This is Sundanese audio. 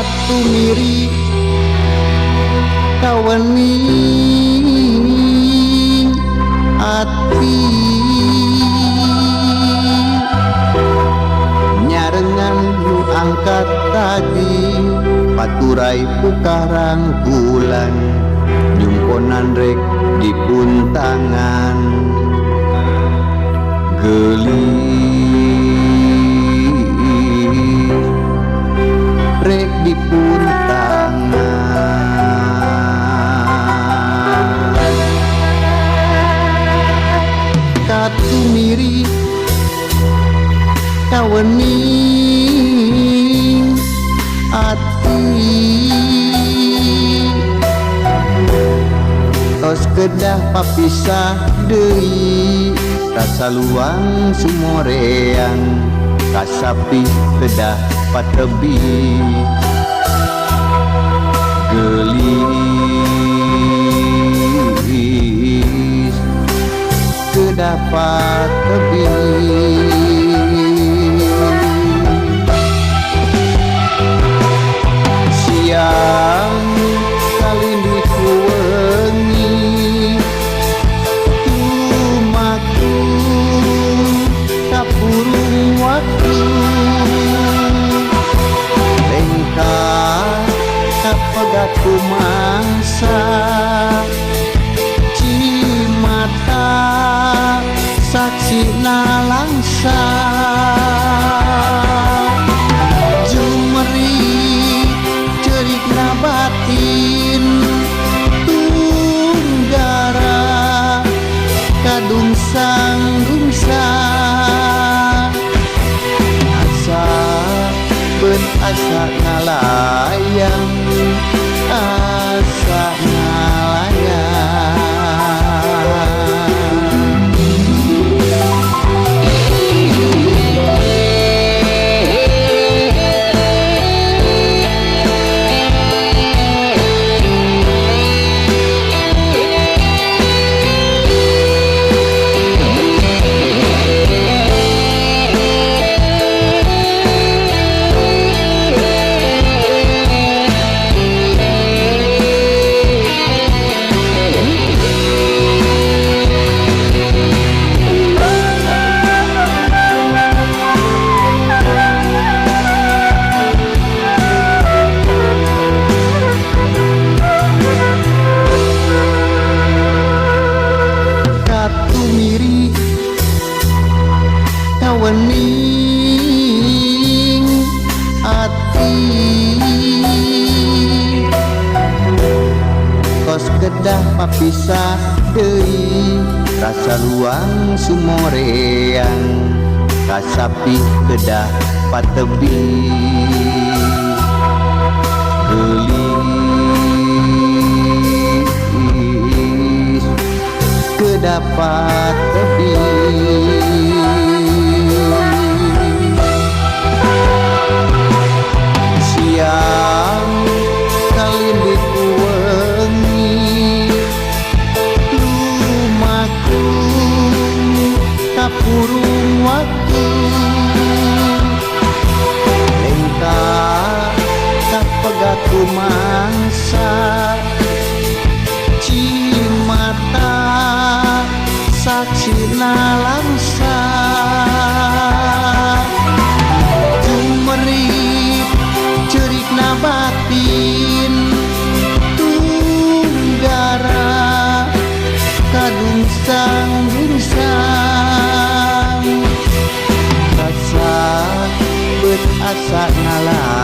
Katu miri kaweni ati nyarengan nu angkat tadi paturai pukarang bulan nyumponan rek di puntangan gelis rek di puntangan katu miri kaweni ati tos kedah papisah deui rasa luang sumoreang kasapi kedah patebi gelis kedah patebi siang kalindi kuwengi tumaku kapurung waktu lengkap kapegat kumangsa cimata saksi nalangsa batin tunggara kadung sanggungsa asa ben asa ngalayang asa ngalayang wening ati kos kedah papisah deui rasa luang sumoreang kasapi kedah patebi gelis kedah patebi siang kalindi kuwengi lumaku kapurung waktu lengkap kapegat kumangsa cimata saksi nalangsa jumerip cerikna batin tunggara kadung sanggungsang rasa bet asa ngalah